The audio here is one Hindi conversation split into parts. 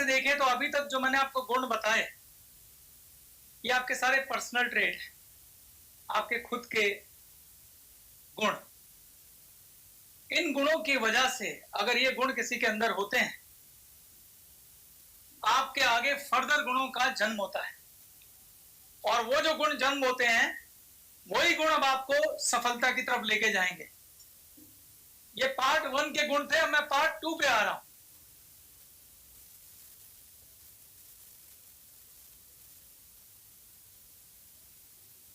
देखें तो अभी तक जो मैंने आपको गुण बताए, ये आपके सारे पर्सनल ट्रेट हैं, आपके खुद के गुण। इन गुणों की वजह से अगर ये गुण किसी के अंदर होते हैं, आपके आगे फर्दर गुणों का जन्म होता है, और वो जो गुण जन्म होते हैं वही गुण अब आपको सफलता की तरफ लेके जाएंगे। ये पार्ट 1 के गुण थे, अब मैं पार्ट 2 पे आ रहा हूं।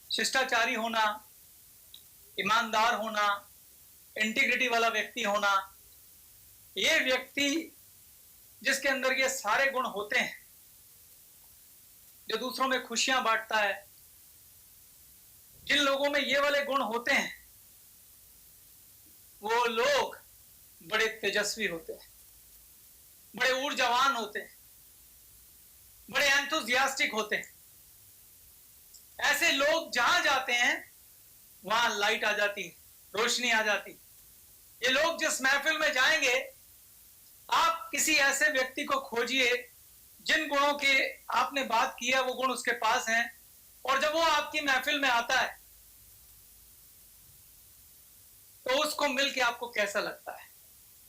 शिष्टाचारी होना, ईमानदार होना, इंटीग्रिटी वाला व्यक्ति होना, ये व्यक्ति जिसके अंदर ये सारे गुण होते हैं, जो दूसरों में खुशियां बांटता है, जिन लोगों में ये वाले गुण होते हैं, वो लोग बड़े तेजस्वी होते हैं, बड़े ऊर्जावान होते हैं, बड़े एंथुसियास्टिक होते हैं। ऐसे लोग जहां जाते हैं वहां लाइट आ जाती है, रोशनी आ जाती। ये लोग जिस महफिल में जाएंगे, आप किसी ऐसे व्यक्ति को खोजिए जिन गुणों की आपने बात की है वो गुण उसके पास हैं, और जब वो आपकी महफिल में आता है तो उसको मिलके आपको कैसा लगता है।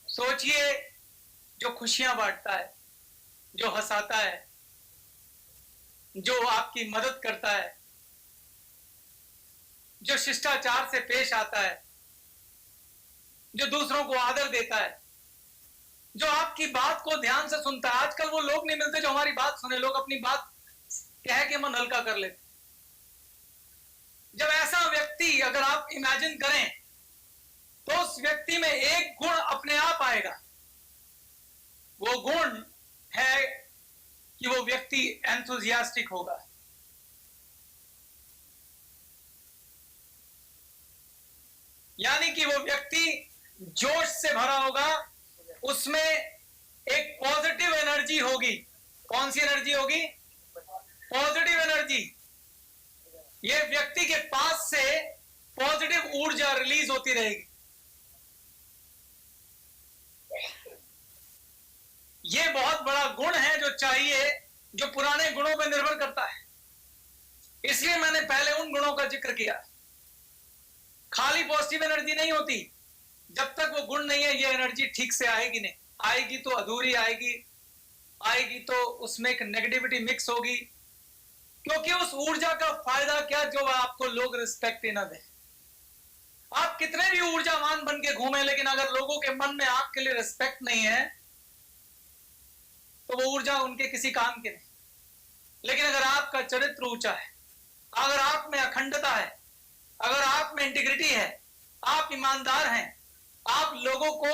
सोचिए, जो खुशियां बांटता है, जो हंसाता है, जो आपकी मदद करता है, जो शिष्टाचार से पेश आता है, जो दूसरों को आदर देता है, जो आपकी बात को ध्यान से सुनता है। आजकल वो लोग नहीं मिलते जो हमारी बात सुने, लोग अपनी बात कह के मन हल्का कर लेते। जब ऐसा व्यक्ति अगर आप इमेजिन करें तो उस व्यक्ति में एक गुण अपने आप आएगा। वो गुण है कि वो व्यक्ति एंथुसियास्टिक होगा, यानी कि वो व्यक्ति जोश से भरा होगा, उसमें एक पॉजिटिव एनर्जी होगी। कौन सी एनर्जी होगी? Positive energy. ये व्यक्ति के पास से पॉजिटिव ऊर्जा रिलीज होती रहेगी। ये बहुत बड़ा गुण है जो चाहिए, जो पुराने गुणों पर निर्भर करता है। इसलिए मैंने पहले उन गुणों का जिक्र किया। खाली पॉजिटिव एनर्जी नहीं होती, जब तक वो गुण नहीं है ये एनर्जी ठीक से आएगी नहीं। आएगी तो अधूरी आएगी, आएगी तो उसमें एक नेगेटिविटी मिक्स होगी, क्योंकि उस ऊर्जा का फायदा क्या जो आपको लोग रिस्पेक्ट ही ना दें। आप कितने भी ऊर्जावान बन के घूमें, लेकिन अगर लोगों के मन में आपके लिए रिस्पेक्ट नहीं है तो वो ऊर्जा उनके किसी काम की नहीं। लेकिन अगर आपका चरित्र ऊंचा है, अगर आप में अखंडता है, अगर आप में इंटीग्रिटी है, आप ईमानदार हैं, आप लोगों को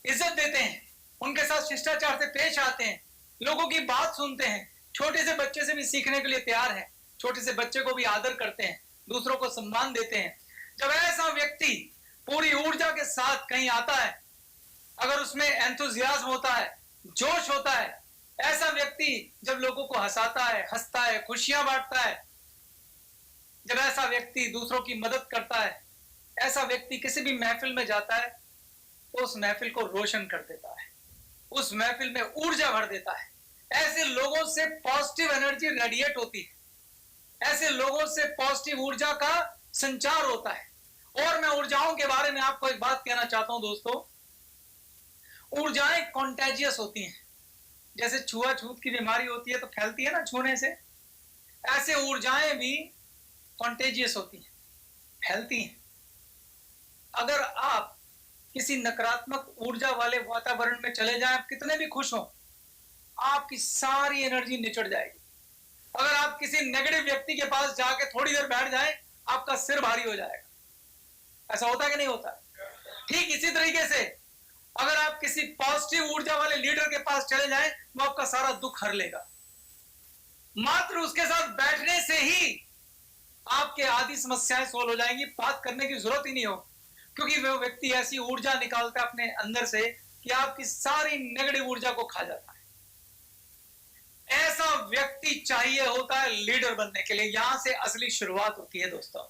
इज्जत देते हैं, उनके साथ शिष्टाचार से पेश आते हैं, लोगों की बात सुनते हैं, छोटे से बच्चे से भी सीखने के लिए तैयार हैं, छोटे से बच्चे को भी आदर करते हैं, दूसरों को सम्मान देते हैं। जब ऐसा व्यक्ति पूरी ऊर्जा के साथ कहीं आता है, अगर उसमें एंथुसियाज्म होता है, जोश होता है, ऐसा व्यक्ति जब लोगों को हंसाता है, हंसता है, खुशियां बांटता है, जब ऐसा व्यक्ति दूसरों की मदद करता है, ऐसा व्यक्ति किसी भी महफिल में जाता है तो उस महफिल को रोशन कर देता है, उस महफिल में ऊर्जा भर देता है। ऐसे लोगों से पॉजिटिव एनर्जी रेडिएट होती है, ऐसे लोगों से पॉजिटिव ऊर्जा का संचार होता है। और मैं ऊर्जाओं के बारे में आपको एक बात कहना चाहता हूं दोस्तों, ऊर्जाएं कॉन्टेजियस होती हैं। जैसे छुआछूत की बीमारी होती है तो फैलती है ना छूने से, ऐसे ऊर्जाएं भी कॉन्टेजियस होती हैं, फैलती हैं। अगर आप किसी नकारात्मक ऊर्जा वाले वातावरण में चले जाएं, आप कितने भी खुश हो, आपकी सारी एनर्जी निचड़ जाएगी। अगर आप किसी नेगेटिव व्यक्ति के पास जाके थोड़ी देर बैठ जाएं, आपका सिर भारी हो जाएगा। ऐसा होता है कि नहीं होता? ठीक इसी तरीके से अगर आप किसी पॉजिटिव ऊर्जा वाले लीडर के पास चले जाएं, वो आपका सारा दुख हर लेगा। मात्र उसके साथ बैठने से ही आपके आदि समस्याएं सोल्व हो जाएंगी, बात करने की जरूरत ही नहीं हो, क्योंकि वो व्यक्ति ऐसी ऊर्जा निकालता है अपने अंदर से कि आपकी सारी नेगेटिव ऊर्जा को खा जाता है। ऐसा व्यक्ति चाहिए होता है लीडर बनने के लिए। यहां से असली शुरुआत होती है दोस्तों,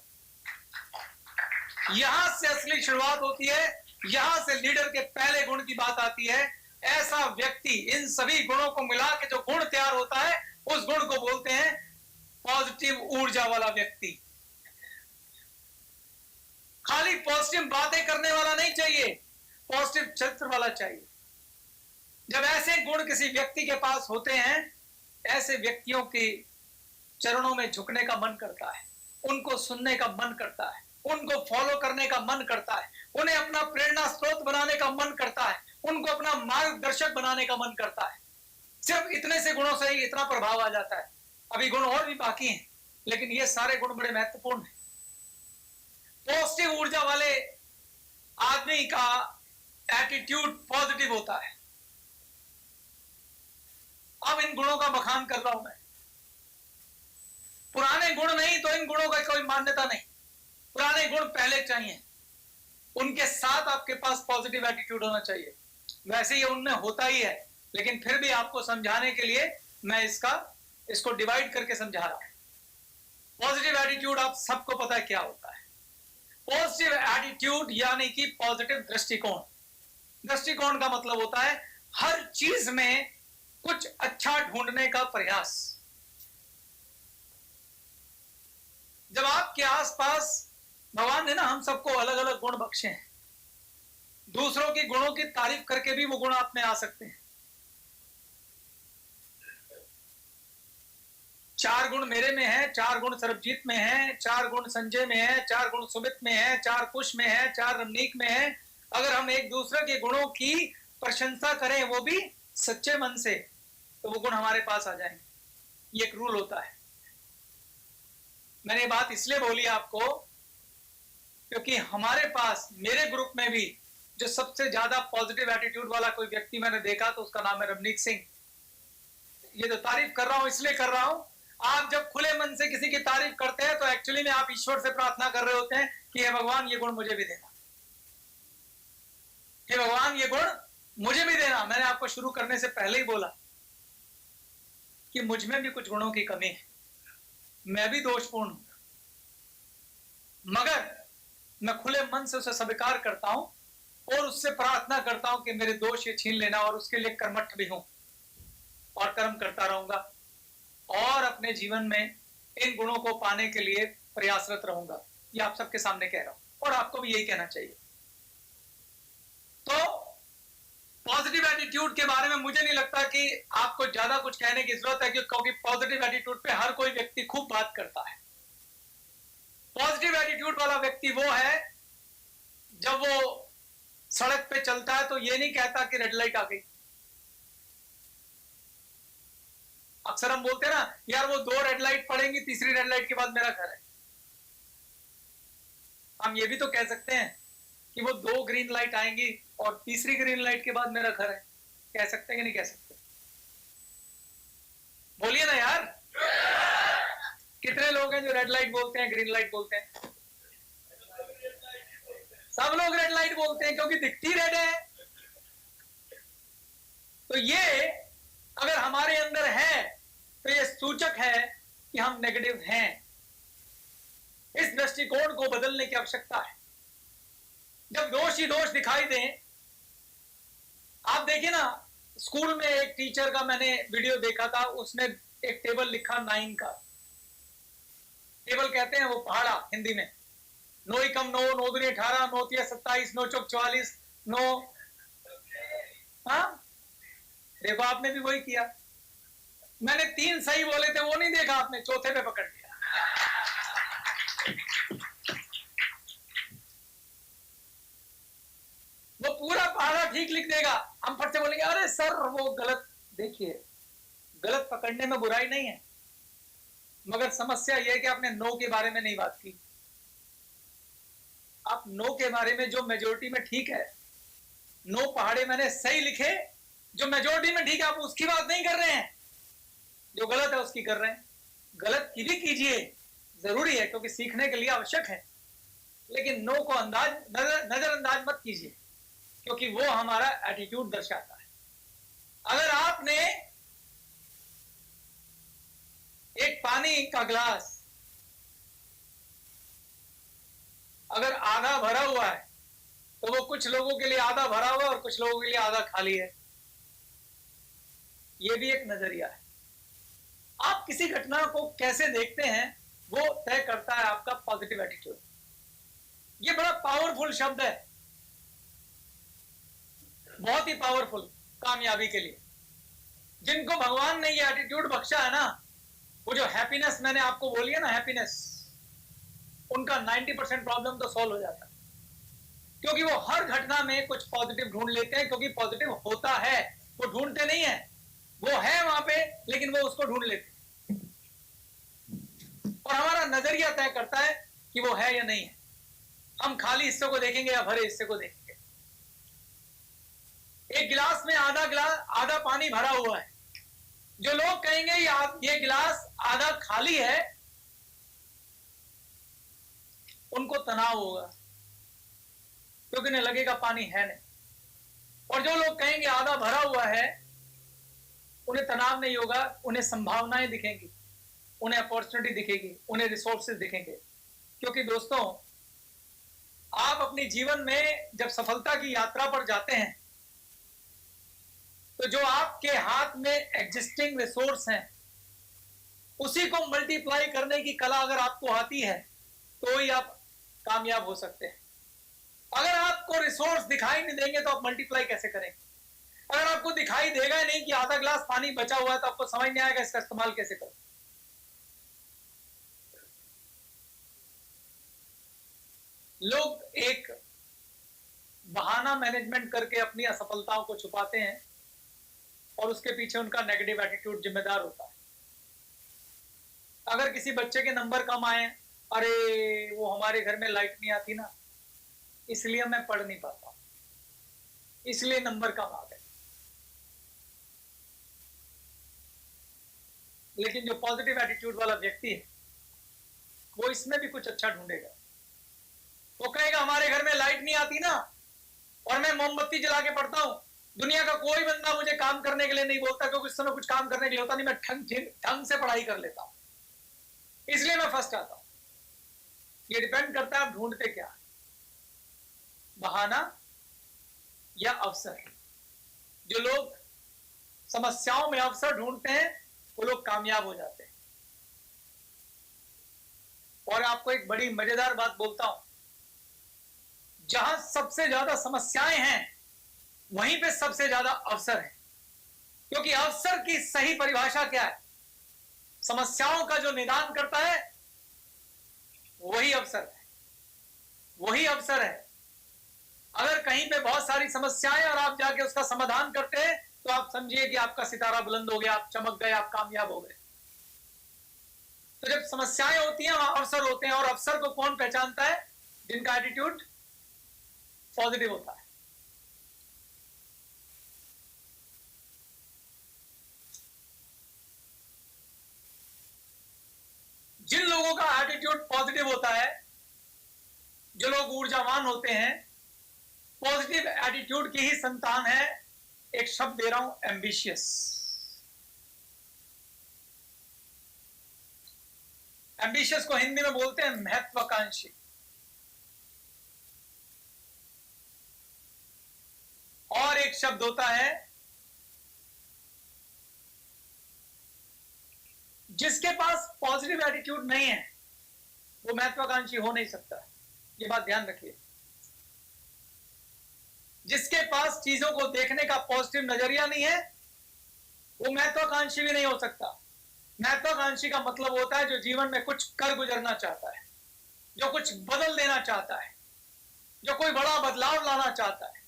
यहां से असली शुरुआत होती है, यहां से लीडर के पहले गुण की बात आती है। ऐसा व्यक्ति, इन सभी गुणों को मिला के जो गुण तैयार होता है, उस गुण को बोलते हैं पॉजिटिव ऊर्जा वाला व्यक्ति। खाली पॉजिटिव बातें करने वाला नहीं चाहिए, पॉजिटिव चरित्र वाला चाहिए। जब ऐसे गुण किसी व्यक्ति के पास होते हैं, ऐसे व्यक्तियों के चरणों में झुकने का मन करता है, उनको सुनने का मन करता है, उनको फॉलो करने का मन करता है, उन्हें अपना प्रेरणा स्रोत बनाने का मन करता है, उनको अपना मार्गदर्शक बनाने का मन करता है। सिर्फ इतने से गुणों से ही इतना प्रभाव आ जाता है। अभी गुण और भी बाकी हैं, लेकिन ये सारे गुण बड़े महत्वपूर्ण हैं। पॉजिटिव ऊर्जा वाले आदमी का एटीट्यूड पॉजिटिव होता है। अब इन गुणों का बखान कर रहा हूं मैं। पुराने गुण नहीं तो इन गुणों का कोई मान्यता नहीं। पुराने गुण पहले चाहिए, उनके साथ आपके पास पॉजिटिव एटीट्यूड होना चाहिए। वैसे ये उनमें होता ही है, लेकिन फिर भी आपको समझाने के लिए मैं इसको डिवाइड करके समझा रहा हूं। पॉजिटिव एटीट्यूड आप सबको पता है क्या होता है। पॉजिटिव एटीट्यूड यानी कि पॉजिटिव दृष्टिकोण। दृष्टिकोण का मतलब होता है हर चीज में कुछ अच्छा ढूंढने का प्रयास। जब आपके आसपास, भगवान ने ना हम सबको अलग अलग गुण बख्शे हैं, दूसरों की गुणों की तारीफ करके भी वो गुण आप में आ सकते हैं। 4 गुण मेरे में है, 4 गुण सरबजीत में है, 4 गुण संजय में है, 4 गुण सुमित में है, 4 कुश में है, 4 रमनीक में है। अगर हम एक दूसरे के गुणों की प्रशंसा करें, वो भी सच्चे मन से, तो वो गुण हमारे पास आ जाएंगे। ये एक रूल होता है। मैंने ये बात इसलिए बोली आपको क्योंकि हमारे पास, मेरे ग्रुप में भी जो सबसे ज्यादा पॉजिटिव एटीट्यूड वाला कोई व्यक्ति मैंने देखा, तो उसका नाम है रमनीक सिंह। ये तो तारीफ कर रहा हूं इसलिए कर रहा हूं, आप जब खुले मन से किसी की तारीफ करते हैं तो एक्चुअली में आप ईश्वर से प्रार्थना कर रहे होते हैं कि हे भगवान ये गुण मुझे भी देना, हे भगवान ये गुण मुझे भी देना। मैंने आपको शुरू करने से पहले ही बोला कि मुझ में भी कुछ गुणों की कमी है, मैं भी दोषपूर्ण हूं, मगर मैं खुले मन से उसे स्वीकार करता हूं और उससे प्रार्थना करता हूं कि मेरे दोष ये छीन लेना, और उसके लिए कर्मठ भी हूं और कर्म करता रहूंगा और अपने जीवन में इन गुणों को पाने के लिए प्रयासरत रहूंगा। ये आप सबके सामने कह रहा हूं और आपको भी यही कहना चाहिए। तो पॉजिटिव एटीट्यूड के बारे में मुझे नहीं लगता कि आपको ज्यादा कुछ कहने की जरूरत है, क्योंकि पॉजिटिव एटीट्यूड पे हर कोई व्यक्ति खूब बात करता है। पॉजिटिव एटीट्यूड वाला व्यक्ति वो है जब वो सड़क पे चलता है तो ये नहीं कहता कि रेड लाइट आ गई। अक्सर हम बोलते हैं ना, यार वो 2 रेड लाइट पड़ेंगी, तीसरी रेड लाइट के बाद मेरा घर है। हम ये भी तो कह सकते हैं कि वो 2 ग्रीन लाइट आएंगी और तीसरी ग्रीन लाइट के बाद मेरा घर है। कह सकते हैं कि नहीं कह सकते? बोलिए ना यार। कितने लोग हैं जो रेड लाइट बोलते हैं, ग्रीन लाइट बोलते हैं? सब लोग रेड लाइट बोलते हैं क्योंकि दिखती रेड है। तो ये अगर हमारे अंदर है तो ये सूचक है कि हम नेगेटिव हैं। इस दृष्टिकोण को बदलने की आवश्यकता है। जब दोष ही दोष दिखाई दें, आप देखिए ना, स्कूल में एक टीचर का मैंने वीडियो देखा था, उसने एक टेबल लिखा 9 का। टेबल कहते हैं वो पहाड़ा हिंदी में। 9 एकम 9, 9 दूनी 18, 9 तिया 27, 9 चौक 44, 9। हाँ देखो, आपने भी वही किया। मैंने 3 सही बोले थे, वो नहीं देखा आपने, चौथे पे पकड़ लिया। वो पूरा पहाड़ा ठीक लिख देगा, हम फट से बोलेंगे अरे सर वो गलत। देखिए, गलत पकड़ने में बुराई नहीं है, मगर समस्या यह है कि आपने 9 के बारे में नहीं बात की। आप 9 के बारे में जो मेजोरिटी में ठीक है, 9 पहाड़े मैंने सही लिखे, जो मेजोरिटी में ठीक है, आप उसकी बात नहीं कर रहे हैं, जो गलत है उसकी कर रहे हैं। गलत की भी कीजिए, जरूरी है क्योंकि सीखने के लिए आवश्यक है, लेकिन 9 को नजरअंदाज मत कीजिए, क्योंकि वो हमारा एटीट्यूड दर्शाता है। अगर आपने एक पानी का ग्लास अगर आधा भरा हुआ है, तो वो कुछ लोगों के लिए आधा भरा हुआ है और कुछ लोगों के लिए आधा खाली है। ये भी एक नजरिया है। आप किसी घटना को कैसे देखते हैं वो तय करता है आपका पॉजिटिव एटीट्यूड। ये बड़ा पावरफुल शब्द है, बहुत ही पावरफुल कामयाबी के लिए। जिनको भगवान ने ये एटीट्यूड बख्शा है ना, वो जो हैप्पीनेस मैंने आपको बोली है ना, हैप्पीनेस, उनका 90% प्रॉब्लम तो सॉल्व हो जाता है, क्योंकि वो हर घटना में कुछ पॉजिटिव ढूंढ लेते हैं। क्योंकि पॉजिटिव होता है, वो ढूंढते नहीं है, वो है वहां पे लेकिन वो उसको ढूंढ लेते हैं। और हमारा नजरिया तय करता है कि वो है या नहीं है। हम खाली हिस्से को देखेंगे या भरे हिस्से को देखेंगे। एक गिलास में आधा पानी भरा हुआ है। जो लोग कहेंगे ये गिलास आधा खाली है, उनको तनाव होगा, क्योंकि उन्हें लगेगा पानी है नहीं। और जो लोग कहेंगे आधा भरा हुआ है, उन्हें तनाव नहीं होगा, उन्हें संभावनाएं दिखेंगी, उन्हें अपॉर्चुनिटी दिखेगी, उन्हें रिसोर्सेज दिखेंगे। क्योंकि दोस्तों, आप अपने जीवन में जब सफलता की यात्रा पर जाते हैं, तो जो आपके हाथ में एग्जिस्टिंग रिसोर्स हैं, उसी को मल्टीप्लाई करने की कला अगर आपको आती है, तो ही आप कामयाब हो सकते हैं। अगर आपको रिसोर्स दिखाई नहीं देंगे तो आप मल्टीप्लाई कैसे करेंगे? अगर आपको दिखाई देगा नहीं कि आधा गिलास पानी बचा हुआ है, तो आपको समझ नहीं आएगा इसका इस्तेमाल कैसे करें। लोग एक बहाना मैनेजमेंट करके अपनी असफलताओं को छुपाते हैं, और उसके पीछे उनका नेगेटिव एटीट्यूड जिम्मेदार होता है। अगर किसी बच्चे के नंबर कम आए, अरे वो हमारे घर में लाइट नहीं आती ना, इसलिए मैं पढ़ नहीं पाता, इसलिए नंबर कम आ गए। लेकिन जो पॉजिटिव एटीट्यूड वाला व्यक्ति है, वो इसमें भी कुछ अच्छा ढूंढेगा। वो कहेगा हमारे घर में लाइट नहीं आती ना, और मैं मोमबत्ती जला के पढ़ता हूं, दुनिया का कोई बंदा मुझे काम करने के लिए नहीं बोलता, क्योंकि इस समय कुछ काम करने के लिए होता नहीं, मैं ढंग से पढ़ाई कर लेता हूं, इसलिए मैं फर्स्ट आता हूं। ये डिपेंड करता है आप ढूंढते क्या, बहाना या अवसर। जो लोग समस्याओं में अवसर ढूंढते हैं, वो लोग कामयाब हो जाते हैं। और आपको एक बड़ी मजेदार बात बोलता हूं, जहां सबसे ज्यादा समस्याएं हैं, वहीं पे सबसे ज्यादा अवसर है। क्योंकि अवसर की सही परिभाषा क्या है? समस्याओं का जो निदान करता है, वही अवसर है, वही अवसर है। अगर कहीं पे बहुत सारी समस्याएं और आप जाके उसका समाधान करते हैं, तो आप समझिए कि आपका सितारा बुलंद हो गया, आप चमक गए, आप कामयाब हो गए। तो जब समस्याएं होती हैं, वहां अवसर होते हैं। और अवसर को कौन पहचानता है? जिनका एटीट्यूड पॉजिटिव होता है। जिन लोगों का एटीट्यूड पॉजिटिव होता है, जो लोग ऊर्जावान होते हैं, पॉजिटिव एटीट्यूड की ही संतान है। एक शब्द दे रहा हूं, एम्बिशियस। एम्बिशियस को हिंदी में बोलते हैं महत्वाकांक्षी। और एक शब्द होता है जिसके पास पॉजिटिव एटीट्यूड नहीं है, वो महत्वाकांक्षी हो नहीं सकता। ये बात ध्यान रखिए। जिसके पास चीजों को देखने का पॉजिटिव नजरिया नहीं है, वो महत्वाकांक्षी भी नहीं हो सकता। महत्वाकांक्षी का मतलब होता है जो जीवन में कुछ कर गुजरना चाहता है, जो कुछ बदल देना चाहता है, जो कोई बड़ा बदलाव लाना चाहता है,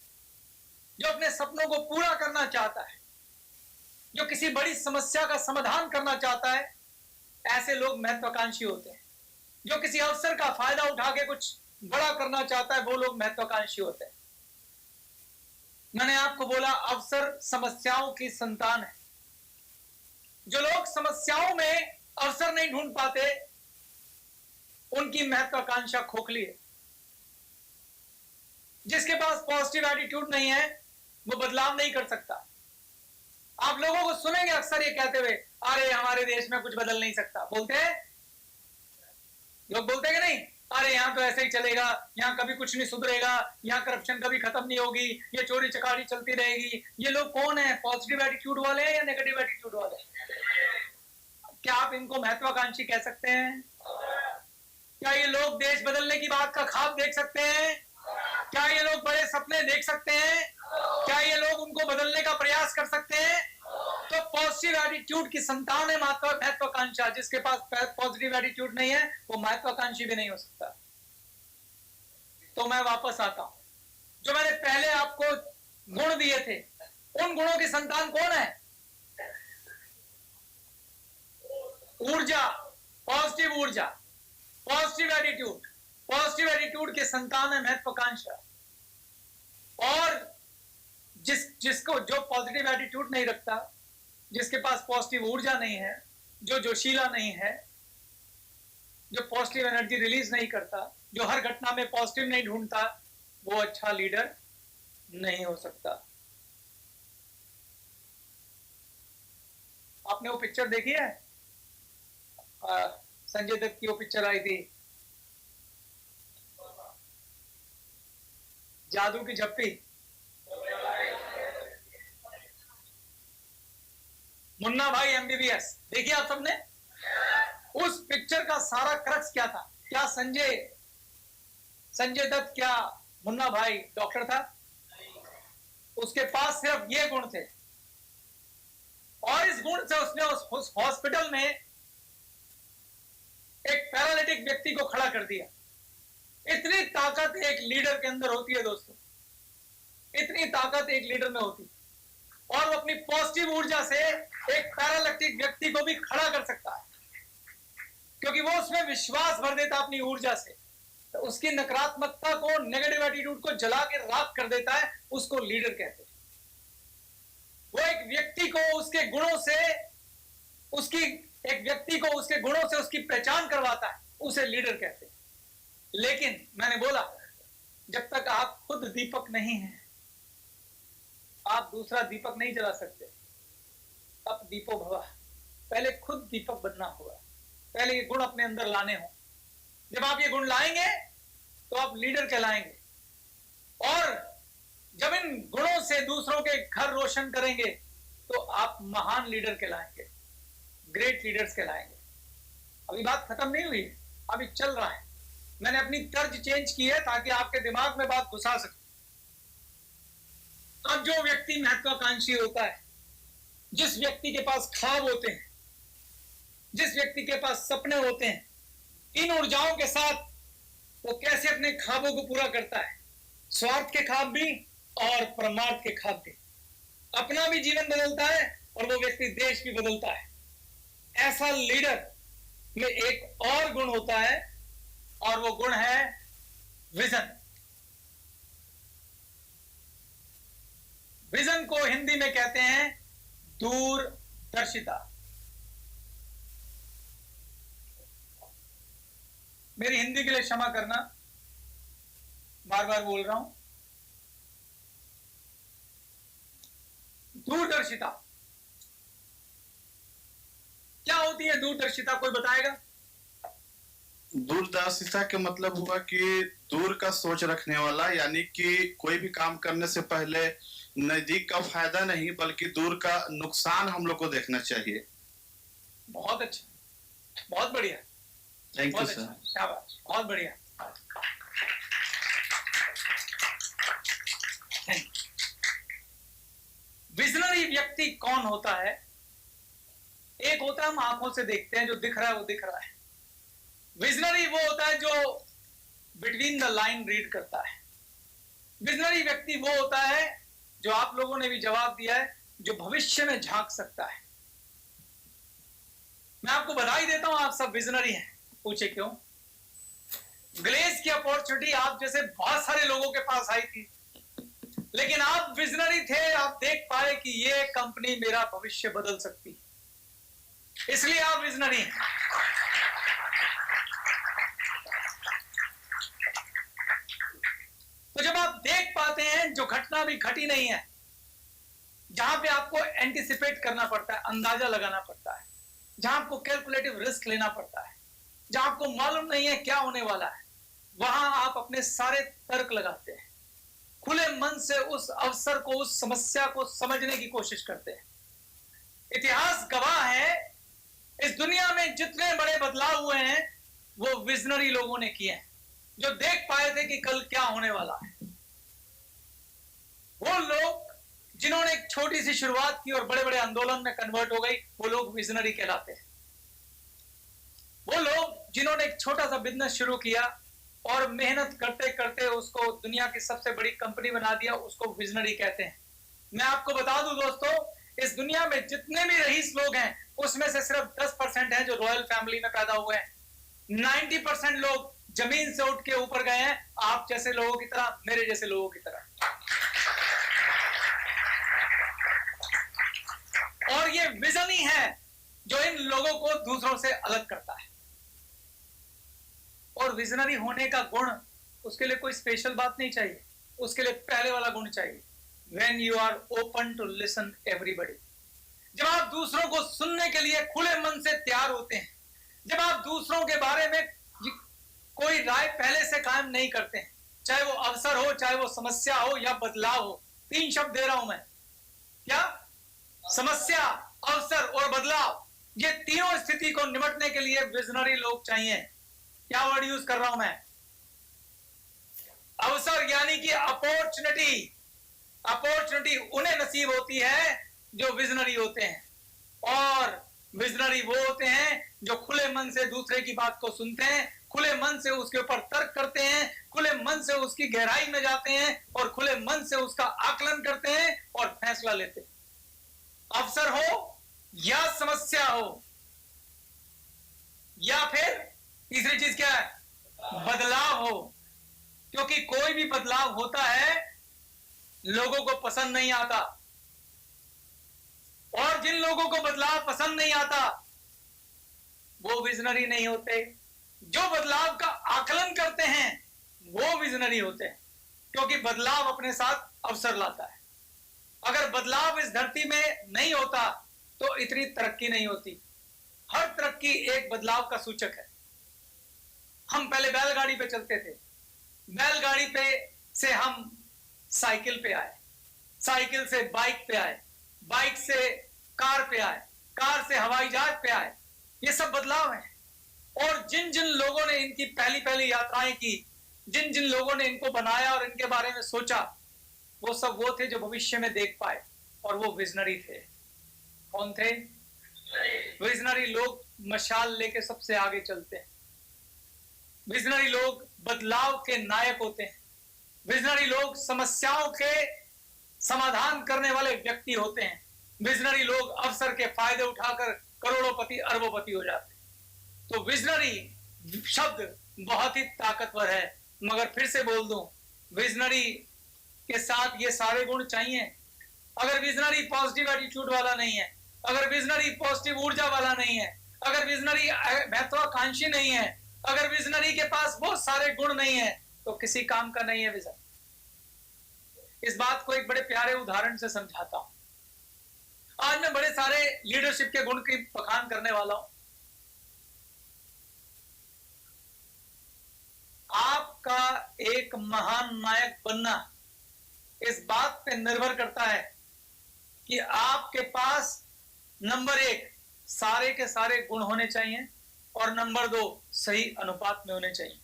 जो अपने सपनों को पूरा करना चाहता है, जो किसी बड़ी समस्या का समाधान करना चाहता है। ऐसे लोग महत्वाकांक्षी होते हैं। जो किसी अवसर का फायदा उठा के कुछ बड़ा करना चाहता है, वो लोग महत्वाकांक्षी होते हैं। मैंने आपको बोला, अवसर समस्याओं की संतान है। जो लोग समस्याओं में अवसर नहीं ढूंढ पाते, उनकी महत्वाकांक्षा खोखली है। जिसके पास पॉजिटिव एटीट्यूड नहीं है, वो बदलाव नहीं कर सकता। आप लोगों को सुनेंगे अक्सर ये कहते हुए, अरे हमारे देश में कुछ बदल नहीं सकता। बोलते हैं लोग, बोलते हैं कि नहीं? अरे यहाँ तो ऐसे ही चलेगा, यहाँ कभी कुछ नहीं सुधरेगा, यहाँ करप्शन कभी खत्म नहीं होगी, ये चोरी चकारी चलती रहेगी। ये लोग कौन है? पॉजिटिव एटीट्यूड वाले हैं या नेगेटिव एटीट्यूड वाले? क्या आप इनको महत्वाकांक्षी कह सकते हैं? क्या ये लोग देश बदलने की बात का ख्वाब देख सकते हैं? क्या ये लोग बड़े सपने देख सकते हैं? क्या ये लोग उनको बदलने का प्रयास कर सकते हैं? तो पॉजिटिव एटीट्यूड की संतान है महत्वाकांक्षा। जिसके पास पॉजिटिव एटीट्यूड नहीं है वो महत्वाकांक्षी भी नहीं हो सकता। तो मैं वापस आता हूं, जो मैंने पहले आपको गुण दिए थे, उन गुणों की संतान कौन है? ऊर्जा, पॉजिटिव ऊर्जा, पॉजिटिव एटीट्यूड। पॉजिटिव एटीट्यूड के संतान है महत्वाकांक्षा। और जिसको जो पॉजिटिव एटीट्यूड नहीं रखता, जिसके पास पॉजिटिव ऊर्जा नहीं है, जो जोशीला नहीं है, जो पॉजिटिव एनर्जी रिलीज नहीं करता, जो हर घटना में पॉजिटिव नहीं ढूंढता, वो अच्छा लीडर नहीं हो सकता। आपने वो पिक्चर देखी है? संजय दत्त की वो पिक्चर आई थी, जादू की झप्पी। मुन्ना भाई एमबीबीएस देखिए आप सबने? उस पिक्चर का सारा क्रक्स क्या था? क्या संजय दत्त क्या मुन्ना भाई डॉक्टर था? उसके पास सिर्फ ये गुण थे, और इस गुण से उसने उस हॉस्पिटल में एक पैरालिटिक व्यक्ति को खड़ा कर दिया। इतनी ताकत एक लीडर के अंदर होती है दोस्तों, इतनी ताकत एक लीडर में होती है। और वो अपनी पॉजिटिव ऊर्जा से एक पैरालिटिक व्यक्ति को भी खड़ा कर सकता है, क्योंकि वो उसमें विश्वास भर देता अपनी ऊर्जा से। तो उसकी नकारात्मकता को, नेगेटिव एटीट्यूड को जला के राख कर देता है, उसको लीडर कहते हैं। वो एक व्यक्ति को उसके गुणों से उसकी पहचान करवाता है, उसे लीडर कहते हैं। लेकिन मैंने बोला, जब तक आप खुद दीपक नहीं हैं, आप दूसरा दीपक नहीं जला सकते। अब दीपो भवा, पहले खुद दीपक बनना होगा, पहले ये गुण अपने अंदर लाने हो। जब आप ये गुण लाएंगे तो आप लीडर कहलाएंगे, और जब इन गुणों से दूसरों के घर रोशन करेंगे तो आप महान लीडर कहलाएंगे, ग्रेट लीडर्स कहलाएंगे। अभी बात खत्म नहीं हुई है, अभी चल रहा है। मैंने अपनी तर्ज चेंज की है ताकि आपके दिमाग में बात घुसा सकूं। अब जो व्यक्ति महत्वाकांक्षी होता है, जिस व्यक्ति के पास ख्वाब होते हैं, जिस व्यक्ति के पास सपने होते हैं, इन ऊर्जाओं के साथ वो कैसे अपने ख्वाबों को पूरा करता है, स्वार्थ के ख्वाब भी और परमार्थ के ख्वाब भी। अपना भी जीवन बदलता है और वो व्यक्ति देश भी बदलता है। ऐसा लीडर में एक और गुण होता है, और वो गुण है विजन। विजन को हिंदी में कहते हैं दूरदर्शिता। मेरी हिंदी के लिए क्षमा करना, बार बार बोल रहा हूं। दूरदर्शिता क्या होती है? दूरदर्शिता कोई बताएगा? दूरदर्शिता के मतलब हुआ कि दूर का सोच रखने वाला, यानी कि कोई भी काम करने से पहले नजदीक का फायदा नहीं बल्कि दूर का नुकसान हम लोग को देखना चाहिए। बहुत अच्छा, बहुत बढ़िया, थैंक यू सर। शाबाश, बहुत बढ़िया। विजनरी व्यक्ति कौन होता है? एक होता है हम आंखों से देखते हैं, जो दिख रहा है वो दिख रहा है। विजनरी वो होता है जो बिटवीन द लाइन रीड करता है। विजनरी व्यक्ति वो होता है, जो आप लोगों ने भी जवाब दिया है, जो भविष्य में झांक सकता है। मैं आपको बधाई देता हूं, आप सब विजनरी हैं। पूछे क्यों? ग्लेज की अपॉर्चुनिटी आप जैसे बहुत सारे लोगों के पास आई थी, लेकिन आप विजनरी थे। आप देख पाए कि ये कंपनी मेरा भविष्य बदल सकती है, इसलिए आप विजनरी हैं। तो जब आप देख पाते हैं जो घटना भी घटी नहीं है, जहां पे आपको एंटिसिपेट करना पड़ता है, अंदाजा लगाना पड़ता है, जहां आपको कैलकुलेटिव रिस्क लेना पड़ता है, जहां आपको मालूम नहीं है क्या होने वाला है, वहां आप अपने सारे तर्क लगाते हैं, खुले मन से उस अवसर को, उस समस्या को समझने की कोशिश करते हैं। इतिहास गवाह है, इस दुनिया में जितने बड़े बदलाव हुए हैं वो विजनरी लोगों ने किए हैं, जो देख पाए थे कि कल क्या होने वाला है। वो लोग जिन्होंने एक छोटी सी शुरुआत की और बड़े बड़े आंदोलन में कन्वर्ट हो गई, वो लोग विजनरी कहलाते हैं। वो लोग जिन्होंने एक छोटा सा बिजनेस शुरू किया और मेहनत करते करते उसको दुनिया की सबसे बड़ी कंपनी बना दिया, उसको विजनरी कहते हैं। मैं आपको बता दूं दोस्तों, इस दुनिया में जितने भी रईस लोग हैं उसमें से सिर्फ 10% हैं जो रॉयल फैमिली में पैदा हुए हैं। 90% लोग जमीन से उठ के ऊपर गए हैं, आप जैसे लोगों की तरह, मेरे जैसे लोगों की तरह। और ये विजन ही है जो इन लोगों को दूसरों से अलग करता है। और विजनरी होने का गुण, उसके लिए कोई स्पेशल बात नहीं चाहिए, उसके लिए पहले वाला गुण चाहिए, when you are open to listen everybody। जब आप दूसरों को सुनने के लिए खुले मन से तैयार होते हैं, जब आप दूसरों के बारे में कोई राय पहले से कायम नहीं करते हैं, चाहे वो अवसर हो, चाहे वो समस्या हो या बदलाव हो। 3 शब्द दे रहा हूं मैं, क्या? समस्या, अवसर और बदलाव। ये तीनों स्थिति को निपटने के लिए विजनरी लोग चाहिए। क्या वर्ड यूज कर रहा हूं मैं? अवसर यानी कि अपॉर्चुनिटी। अपॉर्चुनिटी उन्हें नसीब होती है जो विजनरी होते हैं, और विजनरी वो होते हैं जो खुले मन से दूसरे की बात को सुनते हैं, खुले मन से उसके ऊपर तर्क करते हैं, खुले मन से उसकी गहराई में जाते हैं और खुले मन से उसका आकलन करते हैं और फैसला लेते हैं। अवसर हो या समस्या हो, या फिर तीसरी चीज क्या है? बदलाव हो। क्योंकि कोई भी बदलाव होता है लोगों को पसंद नहीं आता, और जिन लोगों को बदलाव पसंद नहीं आता वो विजनरी नहीं होते। जो बदलाव का आकलन करते हैं वो विजनरी होते हैं, क्योंकि बदलाव अपने साथ अवसर लाता है। अगर बदलाव इस धरती में नहीं होता तो इतनी तरक्की नहीं होती। हर तरक्की एक बदलाव का सूचक है। हम पहले बैलगाड़ी पे चलते थे, बैलगाड़ी पे से हम साइकिल पे आए, साइकिल से बाइक पे आए, बाइक से कार पे आए, कार से हवाई जहाज पे आए। ये सब बदलाव हैं। और जिन जिन लोगों ने इनकी पहली पहली यात्राएं की, जिन जिन लोगों ने इनको बनाया और इनके बारे में सोचा, वो सब वो थे जो भविष्य में देख पाए, और वो विजनरी थे। कौन थे? विजनरी लोग मशाल लेके सबसे आगे चलते हैं। विजनरी लोग बदलाव के नायक होते हैं। विजनरी लोग समस्याओं के समाधान करने वाले व्यक्ति होते हैं। विजनरी लोग अवसर के फायदे उठाकर करोड़ोंपति अरबोंपति हो जाते हैं। तो विजनरी शब्द बहुत ही ताकतवर है, मगर फिर से बोल दूं, विजनरी के साथ ये सारे गुण चाहिए। अगर विजनरी पॉजिटिव एटीट्यूड वाला नहीं है, अगर विजनरी पॉजिटिव ऊर्जा वाला नहीं है, अगर विजनरी महत्वाकांक्षी नहीं है, अगर विजनरी के पास बहुत सारे गुण नहीं है, तो किसी काम का नहीं है विजन। इस बात को एक बड़े प्यारे उदाहरण से समझाता हूं। आज मैं बड़े सारे लीडरशिप के गुण की बखान करने वाला हूं। आपका एक महान नायक बनना इस बात पे निर्भर करता है कि आपके पास नंबर 1 सारे के सारे गुण होने चाहिए, और नंबर 2 सही अनुपात में होने चाहिए।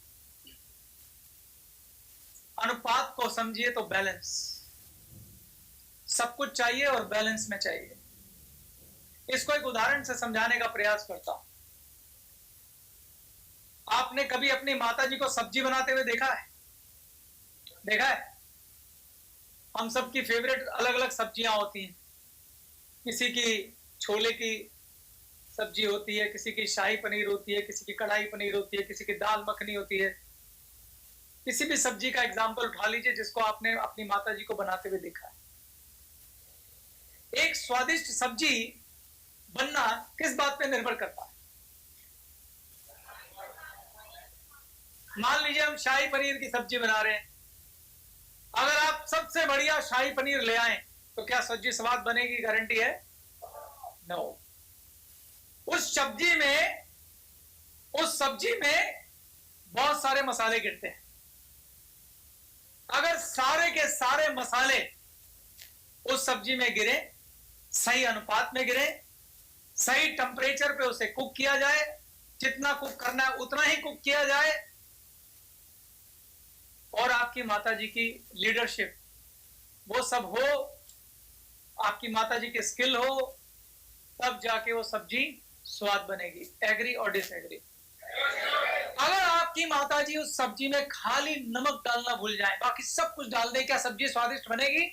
अनुपात को समझिए तो बैलेंस, सब कुछ चाहिए और बैलेंस में चाहिए। इसको एक उदाहरण से समझाने का प्रयास करता हूं। आपने कभी अपनी माताजी को सब्जी बनाते हुए देखा है? देखा है? हम सबकी फेवरेट अलग अलग सब्जियां होती हैं। किसी की छोले की सब्जी होती है, किसी की शाही पनीर होती है, किसी की कढ़ाई पनीर होती है, किसी की दाल मखनी होती है। किसी भी सब्जी का एग्जाम्पल उठा लीजिए जिसको आपने अपनी माताजी को बनाते हुए देखा है। एक स्वादिष्ट सब्जी बनना किस बात पे निर्भर करता है? मान लीजिए हम शाही पनीर की सब्जी बना रहे हैं। अगर आप सबसे बढ़िया शाही पनीर ले आए तो क्या सब्जी स्वाद बनेगी? गारंटी है? नो। उस सब्जी में बहुत सारे मसाले गिरते हैं। अगर सारे के सारे मसाले उस सब्जी में गिरे, सही अनुपात में गिरे, सही टेम्परेचर पे उसे कुक किया जाए, जितना कुक करना है उतना ही कुक किया जाए, और आपकी माताजी की लीडरशिप वो सब हो, आपकी माताजी की स्किल हो, तब जाके वो सब्जी स्वाद बनेगी। एग्री और डिसएग्री? अगर आपकी माताजी उस सब्जी में खाली नमक डालना भूल जाए, बाकी सब कुछ डाल दे, क्या सब्जी स्वादिष्ट बनेगी?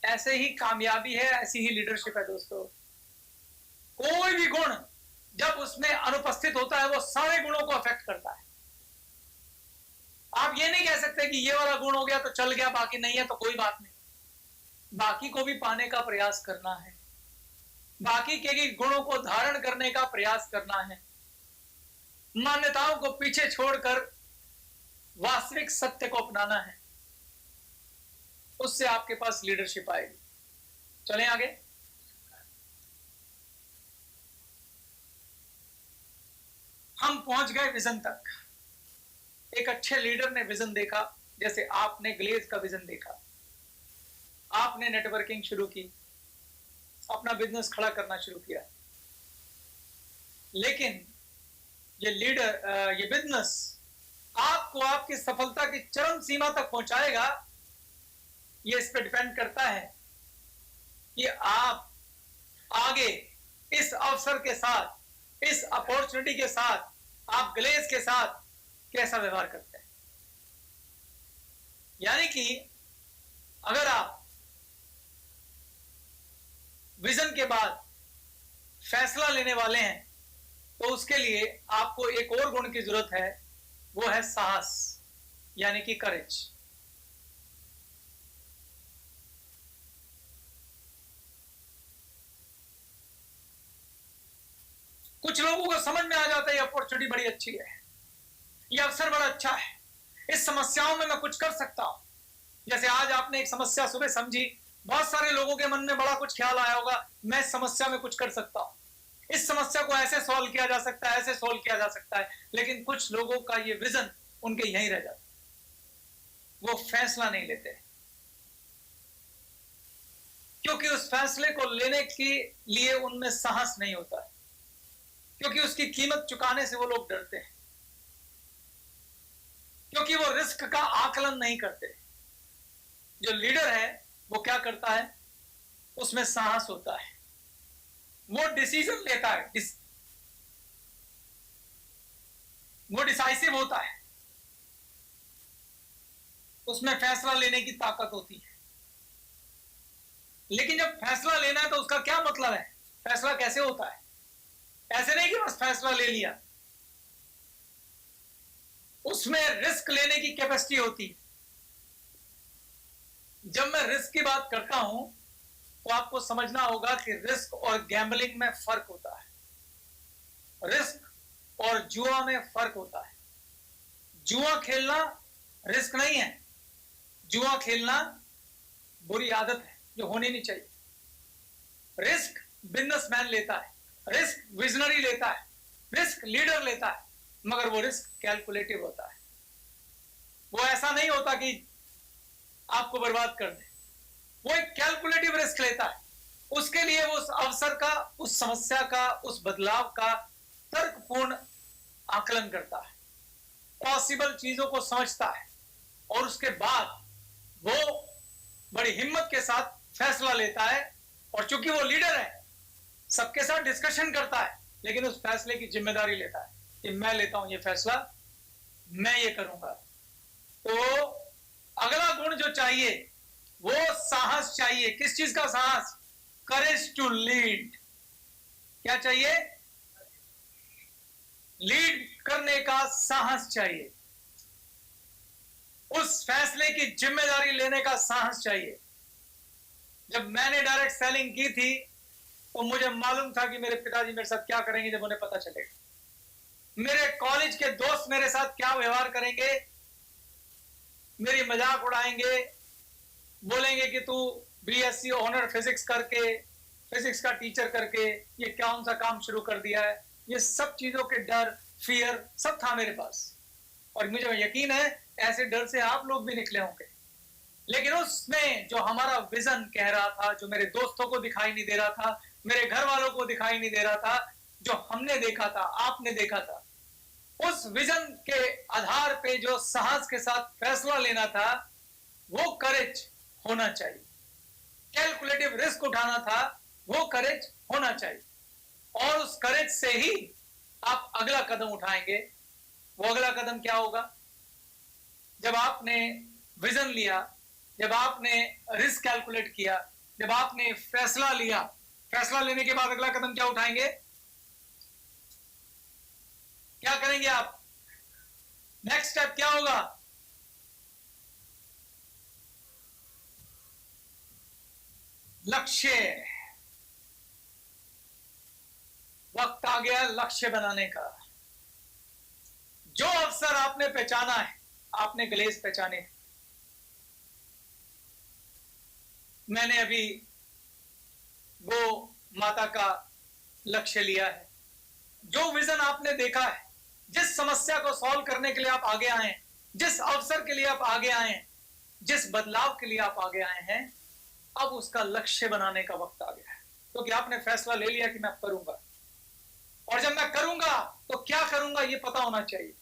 ऐसे ही कामयाबी है, ऐसी ही लीडरशिप है दोस्तों। कोई भी गुण जब उसमें अनुपस्थित होता है वो सारे गुणों को अफेक्ट करता है। आप ये नहीं कह सकते कि ये वाला गुण हो गया तो चल गया, बाकी नहीं है तो कोई बात नहीं। बाकी को भी पाने का प्रयास करना है, बाकी के गुणों को धारण करने का प्रयास करना है, मान्यताओं को पीछे छोड़कर वास्तविक सत्य को अपनाना है। उससे आपके पास लीडरशिप आएगी। चलें आगे। हम पहुंच गए विजन तक। एक अच्छे लीडर ने विजन देखा, जैसे आपने ग्लेज का विजन देखा, आपने नेटवर्किंग शुरू की, अपना बिजनेस खड़ा करना शुरू किया, लेकिन ये बिजनेस आपको आपकी सफलता की चरम सीमा तक पहुंचाएगा, ये इस पर डिपेंड करता है कि आप आगे इस अवसर के साथ, इस अपॉर्चुनिटी के साथ, आप ग्लेज के साथ कैसा व्यवहार करते हैं। यानी कि अगर आप विजन के बाद फैसला लेने वाले हैं तो उसके लिए आपको एक और गुण की जरूरत है, वो है साहस, यानी कि करेज। कुछ लोगों को समझ में आ जाता है ये अपॉर्चुनिटी बड़ी अच्छी है, ये अवसर बड़ा अच्छा है, इस समस्याओं में मैं कुछ कर सकता हूं। जैसे आज आपने एक समस्या सुबह समझी, बहुत सारे लोगों के मन में बड़ा कुछ ख्याल आया होगा, मैं इस समस्या में कुछ कर सकता हूं, इस समस्या को ऐसे सॉल्व किया जा सकता है, ऐसे सॉल्व किया जा सकता है। लेकिन कुछ लोगों का ये विजन उनके यहीं रह जाता, वो फैसला नहीं लेते, क्योंकि उस फैसले को लेने के लिए उनमें साहस नहीं होता है, क्योंकि उसकी कीमत चुकाने से वो लोग डरते हैं, क्योंकि वो रिस्क का आकलन नहीं करते। जो लीडर है वो क्या करता है, उसमें साहस होता है, वो डिसीजन लेता है, वो डिसाइसिव होता है, उसमें फैसला लेने की ताकत होती है। लेकिन जब फैसला लेना है तो उसका क्या मतलब है, फैसला कैसे होता है? ऐसे नहीं कि बस फैसला ले लिया, उसमें रिस्क लेने की कैपेसिटी होती है। जब मैं रिस्क की बात करता हूं तो आपको समझना होगा कि रिस्क और गैम्बलिंग में फर्क होता है, रिस्क और जुआ में फर्क होता है। जुआ खेलना रिस्क नहीं है, जुआ खेलना बुरी आदत है जो होनी नहीं चाहिए। रिस्क बिजनेसमैन लेता है, रिस्क विजनरी लेता है, रिस्क लीडर लेता है, मगर वो रिस्क कैलकुलेटिव होता है। वो ऐसा नहीं होता कि आपको बर्बाद कर दे, वो एक कैलकुलेटिव रिस्क लेता है। उसके लिए वो उस अवसर का, उस समस्या का, उस बदलाव का तर्कपूर्ण आकलन करता है, पॉसिबल चीजों को समझता है, और उसके बाद वो बड़ी हिम्मत के साथ फैसला लेता है। और चूंकि वो लीडर है, सबके साथ डिस्कशन करता है, लेकिन उस फैसले की जिम्मेदारी लेता है कि मैं लेता हूं ये फैसला, मैं ये करूंगा। तो अगला गुण जो चाहिए वो साहस चाहिए। किस चीज का साहस? Courage to lead. क्या चाहिए? लीड करने का साहस चाहिए, उस फैसले की जिम्मेदारी लेने का साहस चाहिए। जब मैंने डायरेक्ट सेलिंग की थी तो मुझे मालूम था कि मेरे पिताजी मेरे साथ क्या करेंगे जब उन्हें पता चलेगा, मेरे कॉलेज के दोस्त मेरे साथ क्या व्यवहार करेंगे, मेरी मजाक उड़ाएंगे, बोलेंगे कि तू बीएससी ऑनर फिजिक्स करके, फिजिक्स का टीचर करके ये कौन सा काम शुरू कर दिया है। ये सब चीजों के डर, फियर सब था मेरे पास, और मुझे यकीन है ऐसे डर से आप लोग भी निकले होंगे। लेकिन उसमें जो हमारा विजन कह रहा था, जो मेरे दोस्तों को दिखाई नहीं दे रहा था, मेरे घर वालों को दिखाई नहीं दे रहा था, जो हमने देखा था, आपने देखा था, उस विजन के आधार पे जो साहस के साथ फैसला लेना था, वो करेज होना चाहिए। कैलकुलेटिव रिस्क उठाना था, वो करेज होना चाहिए। और उस करेज से ही आप अगला कदम उठाएंगे। वो अगला कदम क्या होगा? जब आपने विजन लिया, जब आपने रिस्क कैलकुलेट किया, जब आपने फैसला लिया, फैसला लेने के बाद अगला कदम क्या उठाएंगे? क्या करेंगे आप? नेक्स्ट स्टेप क्या होगा? लक्ष्य। वक्त आ गया लक्ष्य बनाने का। जो अवसर आपने पहचाना है, आपने ग्लेस पहचाने। मैंने अभी वो माता का लक्ष्य लिया है। जो विजन आपने देखा है, जिस समस्या को सॉल्व करने के लिए आप आगे आए हैं, जिस अवसर के लिए आप आगे आए हैं, जिस बदलाव के लिए आप आगे आए हैं, अब उसका लक्ष्य बनाने का वक्त आ गया है। क्योंकि आपने फैसला ले लिया कि मैं करूंगा, और जब मैं करूंगा तो क्या करूंगा ये पता होना चाहिए।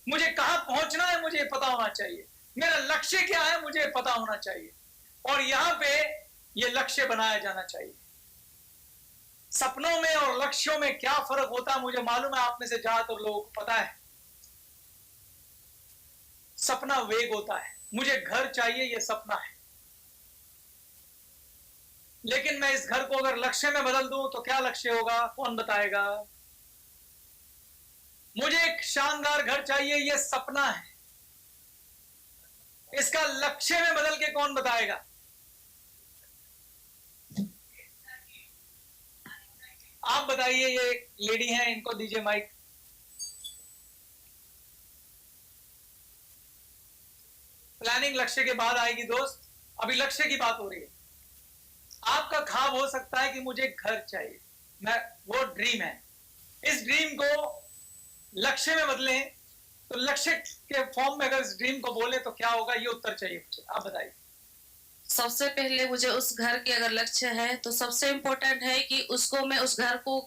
मुझे कहां पहुंचना है मुझे पता होना चाहिए। मेरा लक्ष्य क्या है मुझे पता होना चाहिए। और यहां पे ये लक्ष्य बनाया जाना चाहिए। सपनों में और लक्ष्यों में क्या फर्क होता है मुझे मालूम है, आप में से ज्यादातर लोगों को पता है। सपना वेग होता है, मुझे घर चाहिए, ये सपना है। लेकिन मैं इस घर को अगर लक्ष्य में बदल दूं तो क्या लक्ष्य होगा, कौन बताएगा? मुझे एक शानदार घर चाहिए, ये सपना है। इसका लक्ष्य में बदल के कौन बताएगा? आप बताइए। ये लेडी हैं, इनको दीजिए माइक। प्लानिंग लक्ष्य के बाद आएगी दोस्त, अभी लक्ष्य की बात हो रही है। आपका ख्वाब हो सकता है कि मुझे घर चाहिए, मैं वो ड्रीम है। इस ड्रीम को लक्ष्य में बदलें तो लक्ष्य के फॉर्म में अगर इस ड्रीम को बोले तो क्या होगा, ये उत्तर चाहिए मुझे। आप बताइए। सबसे पहले मुझे उस घर की अगर लक्ष्य है तो सबसे इम्पोर्टेंट है कि उसको मैं उस घर को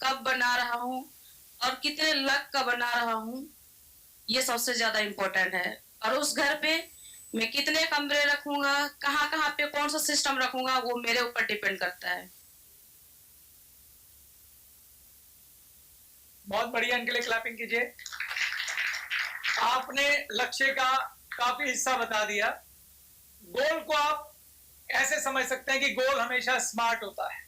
कब बना रहा हूँ और कितने लाख का बना रहा हूँ, ये सबसे ज्यादा इम्पोर्टेंट है। और उस घर पे मैं कितने कमरे रखूंगा, कहाँ कहाँ पे कौन सा सिस्टम रखूंगा, वो मेरे ऊपर डिपेंड करता है। बहुत बढ़िया, इनके लिए क्लैपिंग कीजिए। आपने लक्ष्य का काफी हिस्सा बता दिया। गोल को आप ऐसे समझ सकते हैं कि गोल हमेशा स्मार्ट होता है।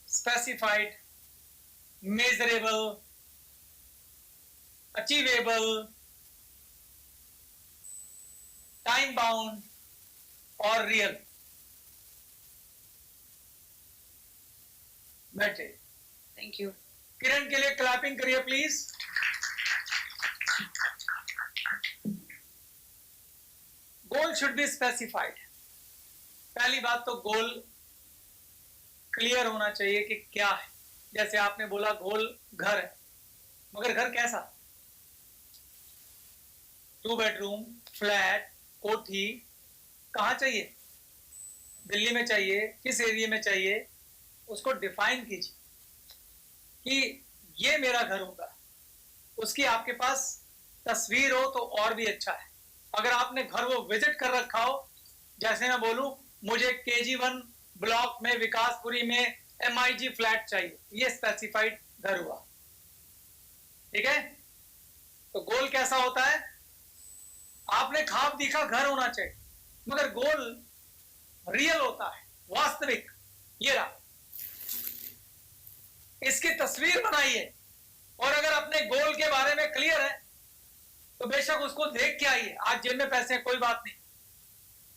Specified, measurable, achievable, time bound और रियल। बैठे। Thank you. किरण के लिए क्लैपिंग करिए please. Goal should be specified. पहली बात तो गोल क्लियर होना चाहिए कि क्या है। जैसे आपने बोला गोल घर है, मगर घर कैसा? 2 बेडरूम, फ्लैट, कोठी, कहां चाहिए? दिल्ली में चाहिए, किस एरिया में चाहिए, उसको डिफाइन कीजिए कि ये मेरा घर होगा। उसकी आपके पास तस्वीर हो तो और भी अच्छा है। अगर आपने घर वो विजिट कर रखा हो, जैसे मैं बोलूं मुझे KG1 ब्लॉक में विकासपुरी में MIG फ्लैट चाहिए, ये स्पेसिफाइड घर हुआ। ठीक है? तो गोल कैसा होता है? आपने ख्वाब देखा घर होना चाहिए, मगर गोल रियल होता है, वास्तविक। ये रहा, इसकी तस्वीर बनाइए। और अगर अपने गोल के बारे में क्लियर है तो बेशक उसको देख के आइए। आज जेब में पैसे हैं, कोई बात नहीं,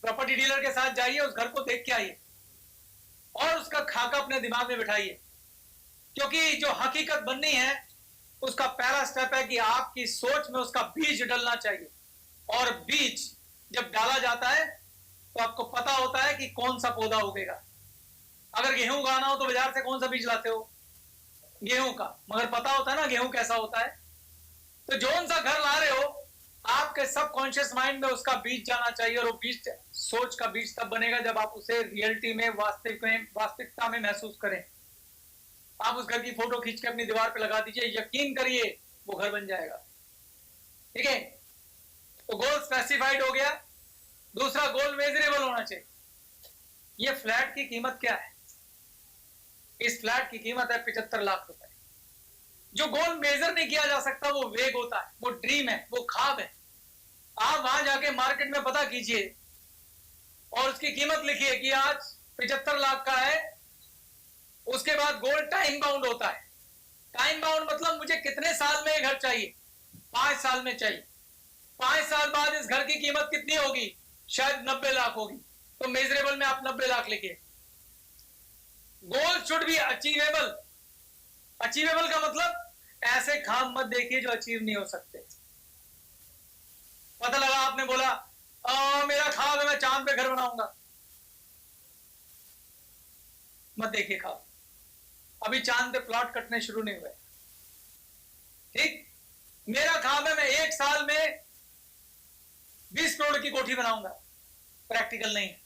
प्रॉपर्टी डीलर के साथ जाइए, उस घर को देख के आइए और उसका खाका अपने दिमाग में बिठाइए। क्योंकि जो हकीकत बननी है उसका पहला स्टेप है कि आपकी सोच में उसका बीज डलना चाहिए। और बीज जब डाला जाता है तो आपको पता होता है कि कौन सा पौधा उगेगा। अगर गेहूं उगाना हो तो बाजार से कौन सा बीज लाते हो? गेहूं का। मगर पता होता है ना गेहूं कैसा होता है। तो जौन सा घर ला रहे हो, आपके सबकॉन्शियस माइंड में उसका बीज जाना चाहिए, और वो बीज, सोच का बीज तब बनेगा जब आप उसे रियलिटी में, वास्तविकता में महसूस करें। आप उस घर की फोटो खींच के अपनी दीवार पे लगा दीजिए, यकीन करिए वो घर बन जाएगा। ठीक है, तो गोल स्पेसिफाइड हो गया। दूसरा, गोल मेजरेबल होना चाहिए। ये फ्लैट की कीमत क्या है? इस फ्लैट की कीमत है 75 लाख रुपए। जो गोल मेजर नहीं किया जा सकता वो वेग होता है, वो ड्रीम है, वो ख्वाब है। आप वहां जाके मार्केट में पता कीजिए और उसकी कीमत लिखिए कि आज 75 लाख का है। उसके बाद गोल टाइम बाउंड होता है। टाइम बाउंड मतलब मुझे कितने साल में ये घर चाहिए? 5 साल में चाहिए। 5 साल बाद इस घर की कीमत कितनी होगी? शायद 90 लाख होगी। तो मेजरेबल में आप 90 लाख लिखिए। गोल शुड बी अचीवेबल। अचीवेबल का मतलब ऐसे खाम मत देखिए जो अचीव नहीं हो सकते। पता लगा आपने बोला मेरा ख्वाब है मैं चांद पे घर बनाऊंगा, मत देखिए ख्वाब, अभी चांद पे प्लॉट कटने शुरू नहीं हुए। ठीक, मेरा ख्वाब है मैं 1 साल में 20 करोड़ की कोठी बनाऊंगा, प्रैक्टिकल नहीं है।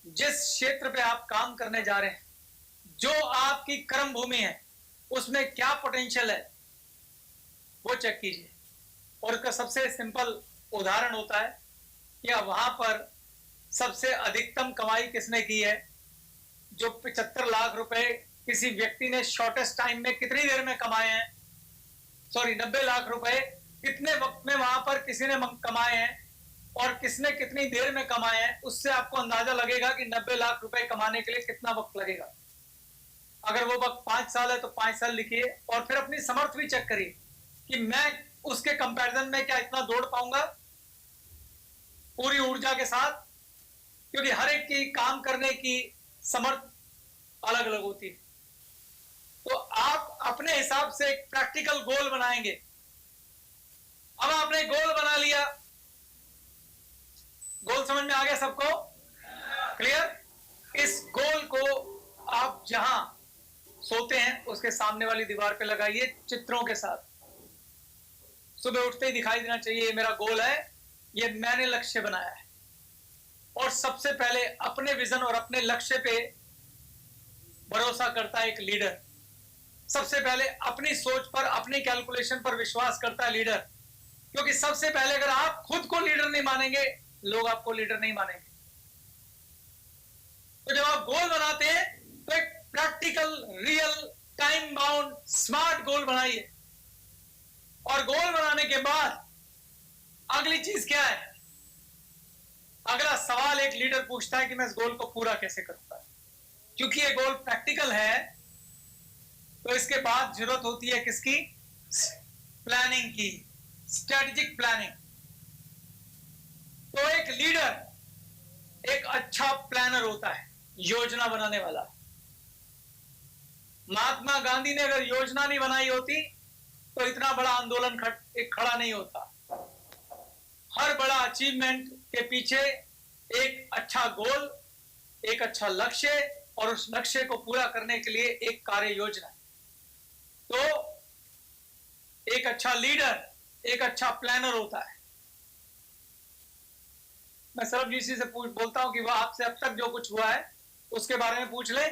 जिस क्षेत्र पे आप काम करने जा रहे हैं, जो आपकी कर्म भूमि है, उसमें क्या पोटेंशियल है वो चेक कीजिए। और इसका सबसे सिंपल उदाहरण होता है कि वहां पर सबसे अधिकतम कमाई किसने की है? जो 75 लाख रुपए किसी व्यक्ति ने शॉर्टेस्ट टाइम में कितनी देर में कमाए हैं, सॉरी 90 लाख रुपए कितने वक्त में वहां पर किसी ने कमाए हैं और किसने कितनी देर में कमाए हैं, उससे आपको अंदाजा लगेगा कि 90 लाख रुपए कमाने के लिए कितना वक्त लगेगा। अगर वो वक्त 5 साल है तो 5 साल लिखिए और फिर अपनी समर्थ भी चेक करिए कि मैं उसके कंपैरिजन में क्या इतना दौड़ पाऊंगा पूरी ऊर्जा के साथ, क्योंकि हर एक की काम करने की समर्थ अलग अलग होती है। तो आप अपने हिसाब से एक प्रैक्टिकल गोल बनाएंगे। अब आपने गोल बना लिया, गोल समझ में आ गया सबको? क्लियर? इस गोल को आप जहां सोते हैं उसके सामने वाली दीवार पे लगाइए चित्रों के साथ। सुबह उठते ही दिखाई देना चाहिए ये मेरा गोल है, ये मैंने लक्ष्य बनाया है। और सबसे पहले अपने विजन और अपने लक्ष्य पे भरोसा करता है एक लीडर। सबसे पहले अपनी सोच पर, अपनी कैलकुलेशन पर विश्वास करता है लीडर, क्योंकि सबसे पहले अगर आप खुद को लीडर नहीं मानेंगे, लोग आपको लीडर नहीं मानेंगे। तो जब आप गोल बनाते हैं तो एक practical, real, time bound, smart गोल बनाइए। और गोल बनाने के बाद अगली चीज क्या है? अगला सवाल एक लीडर पूछता है कि मैं इस गोल को पूरा कैसे करूंगा। क्योंकि ये गोल प्रैक्टिकल है तो इसके बाद जरूरत होती है किसकी? प्लानिंग की, स्ट्रेटेजिक प्लानिंग। तो एक लीडर एक अच्छा प्लानर होता है, योजना बनाने वाला। महात्मा गांधी ने अगर योजना नहीं बनाई होती तो इतना बड़ा आंदोलन खड़ा नहीं होता। हर बड़ा अचीवमेंट के पीछे एक अच्छा गोल, एक अच्छा लक्ष्य और उस लक्ष्य को पूरा करने के लिए एक कार्य योजना। तो एक अच्छा लीडर एक अच्छा प्लानर होता है। मैं सरबजीत सिंह से बोलता हूं कि वह आपसे अब तक जो कुछ हुआ है उसके बारे में पूछ ले।